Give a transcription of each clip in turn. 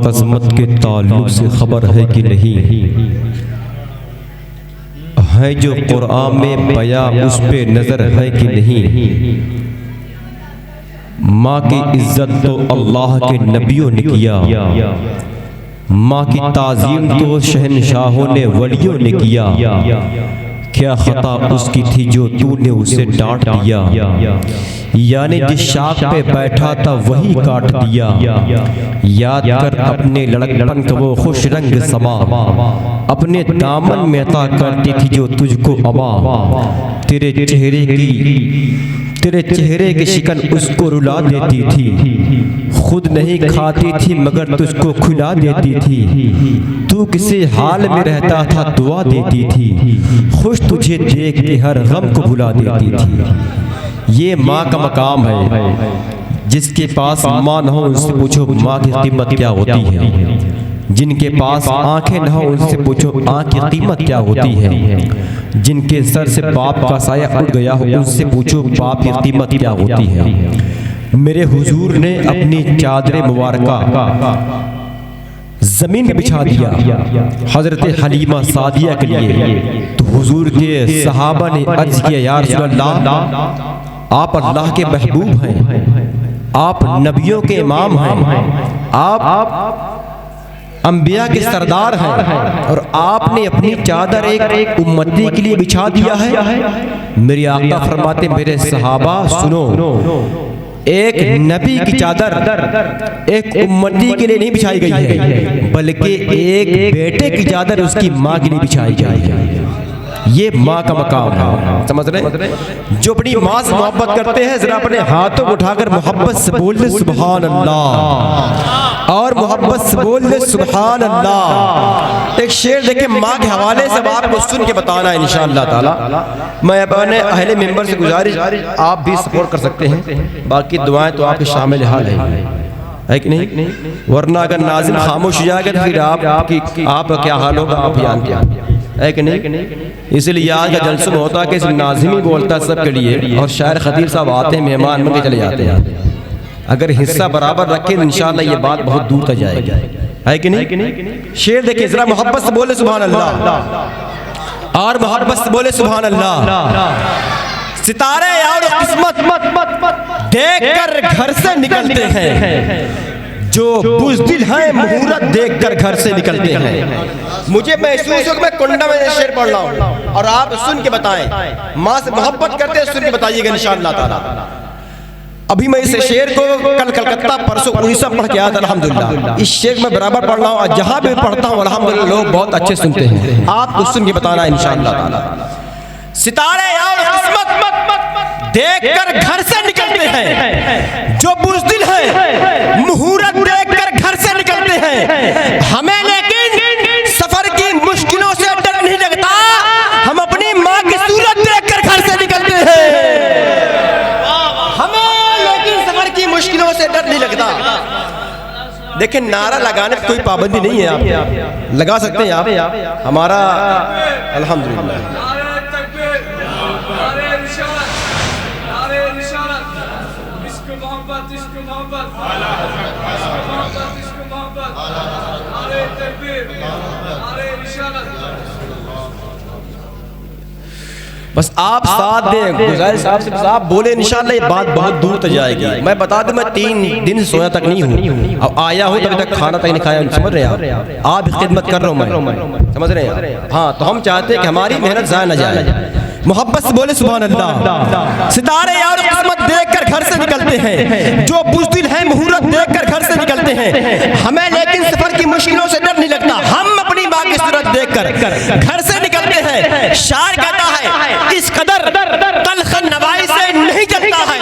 और अज़मत के ताल्लुक़ से ख़बर है कि नहीं, है जो कुरान में बयां उस पे नज़र है कि नहीं। माँ की इज्जत तो अल्लाह के नबियों ने किया, माँ की ताज़ीम तो शहनशाहों ने वलियों ने किया। क्या खता उसकी थी जो तूने उसे डांट दिया, यानी जिस शाख पे बैठा था वही काट दिया। याद कर अपने लड़कपन का वो खुश रंग समा, अपने दामन में अता करती थी जो तुझको अमा। तेरे चेहरे की शिकन उसको रुला देती थी, खुद नहीं खाती थी मगर तुझको खिला देती थी। तू किसी हाल में रहता था दुआ देती थी, खुश तुझे देख के हर गम को भुला देती थी। ये माँ का मकाम है। जिसके पास माँ न हो उनसे पूछो माँ की कीमत क्या होती है। जिनके पास आंखें न हो उनसे पूछो आँख की कीमत क्या होती है। जिनके सर से बाप का साया उड़ गया हो उनसे पूछो बाप की कीमत क्या होती है। मेरे हुजूर ने अपनी चादर मुबारका जमीन पे बिछा दिया हजरत हलीमा सादिया के लिए, तो हुजूर के सहाबा ने अर्ज किया या रसूल अल्लाह, आप अल्लाह के महबूब हैं, आप नबियों के इमाम हैं, आप अंबिया के सरदार हैं और आपने अपनी चादर एक उम्मती के लिए बिछा दिया है। मेरे आका फरमाते मेरे सहाबा सुनो, एक नबी की चादर एक उम्मती के लिए नहीं बिछाई गई है, बल्कि एक बेटे की चादर उसकी माँ के लिए बिछाई जाएगी। ये माँ का मकाम है, समझ रहे? जो अपनी माँ से मोहब्बत करते हैं जरा अपने हाथों को उठाकर मोहब्बत से बोल दे सुभान अल्लाह, और मोहब्बत से बोल दे सुभान अल्लाह। एक शेर देखे माँ के हवाले से आपको सुन के बताना है इंशाअल्लाह ताला। मैं अपने अहले मेंबर से गुजारिश, आप भी सपोर्ट कर सकते हैं, बाकी दुआएं तो आपके शामिल हाल है कि नहीं, वरना अगर नाज़िम खामोश हो जाएगा तो फिर आपका क्या हाल होगा आप जानते हैं, है कि नहीं। इसलिए आज का जलसा होता है कि नाज़िम ही बोलता है सबके लिए, और शायर खतीब साहब आते हैं मेहमान बन के चले जाते हैं। अगर हिस्सा बराबर रखें तो इंशाअल्लाह ये बात बहुत दूर तक जाएगी, है कि नहीं। शेर देखिए जरा, मोहब्बत से बोले सुभान अल्लाह, और मोहब्बत से बोले सुभान अल्लाह। सितारे और किस्मत देखकर घर से निकलते हैं, जो बुज़दिल हैं मुहूर्त देखकर घर से निकलते हैं। मुझे महसूस हो कि मैं कुंडा में शेर पढ़ रहा हूँ और आप सुन के बताएं। माँ से मोहब्बत करते हैं, सुन के बताइएगा इंशाअल्लाह ताला। अभी मैं इस शेर को कल कलकत्ता परसों उड़ीसा पढ़ के आया था अल्हम्दुलिल्लाह। इस शेर में बराबर पढ़ रहा हूँ और जहाँ भी पढ़ता हूँ अल्हम्दुलिल्लाह लोग बहुत अच्छे सुनते हैं। आपको सुन के बताना इंशाअल्लाह ताला। सितारे और किस्मत देखकर घर से निकलते हैं, जो बुज़दिल है मुहूर्त देखकर घर से निकलते हैं। हमें लेकिन सफर की मुश्किलों से डर नहीं लगता, हम अपनी माँ की सूरत देखकर घर से निकलते हैं। हमें लेकिन सफर की मुश्किलों से डर नहीं लगता। देखिए नारा लगाने पर कोई पाबंदी नहीं है, आप लगा सकते हैं आप, हमारा अल्हम्दुलिल्लाह। बस आप साथ दें गुज़ारिश साहब से, बस आप बोले इंशाअल्लाह ये बात बहुत दूर तक जाएगी। मैं बता दूं मैं 3 दिन सोया तक नहीं हूँ, अब आया हूँ तब तक खाना तक नहीं खाया। समझ रहे हैं आप खिदमत कर रहा हूँ मैं, समझ रहे हैं। हाँ तो हम चाहते हैं कि हमारी मेहनत ज़ाया न जाए। मोहब्बत से बोले सुभान अल्लाह। सितारे और किस्मत देखकर घर से निकलते हैं, जो बुज़दिल है मुहूर्त देखकर घर से निकलते हैं। हमें लेकिन सफर की मुश्किलों से डर नहीं लगता, हम अपनी माँ की सूरत देखकर घर से निकलते हैं। शायर कहता है इस कदर तल्ख नवाई से नहीं जलता है,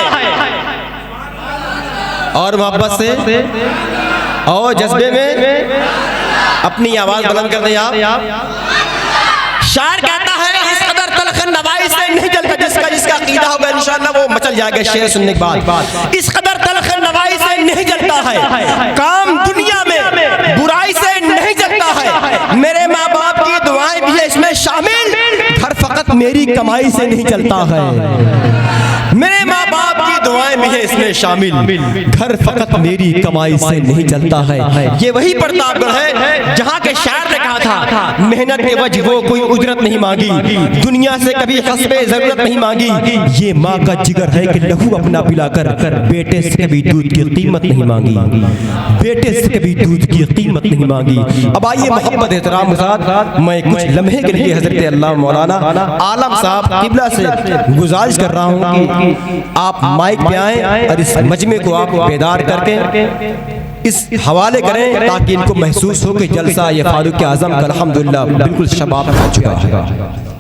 और मोहब्बत से और जज्बे में अपनी आवाज बुलंद कर दे आप। शायर कहता है इस कदर तल्ख नवाई से नहीं जलता, जिसका अकीदा होगा इंशाअल्लाह वो मचल जाएगा शेर सुनने के बाद। इस कदर तल्ख नवाई से नहीं जलता है, काम दुनिया में बुराई से नहीं जलता है। मेरे माँ बाप की दुआएं भी है इसमें शामिल, घर फकत मेरी कमाई से नहीं चलता है। मेरे माँ बाप की दुआएं भी है इसमें शामिल, घर फकत मेरी कमाई से नहीं चलता है। ये वही प्रतापगढ़ है जहाँ के शायर ने कहा था, मेहनत के वजह वो कोई उजरत नहीं मांगी, दुनिया से कभी हस्बे जरूरत नहीं मांगी। ये माँ का जिगर है कि लहू अपना पिलाकर बेटे से कभी दूध की कीमत नहीं मांगी, बेटे से कभी दूध की कीमत नहीं मांगी। अब आइए मोहब्बत एहतराम के साथ मैं कुछ लम्हे के लिए हजरत अल्लाह मौलाना आलम साहब किबला से गुजारिश कर रहा हूँ कि आप माइक पे आएं और इस मजमे को आप बेदार करके इस हवाले करें ताकि इनको महसूस हो कि जलसा ये फारूक आजम का अल्हम्दुलिल्लाह बिल्कुल शबाब आ चुका है।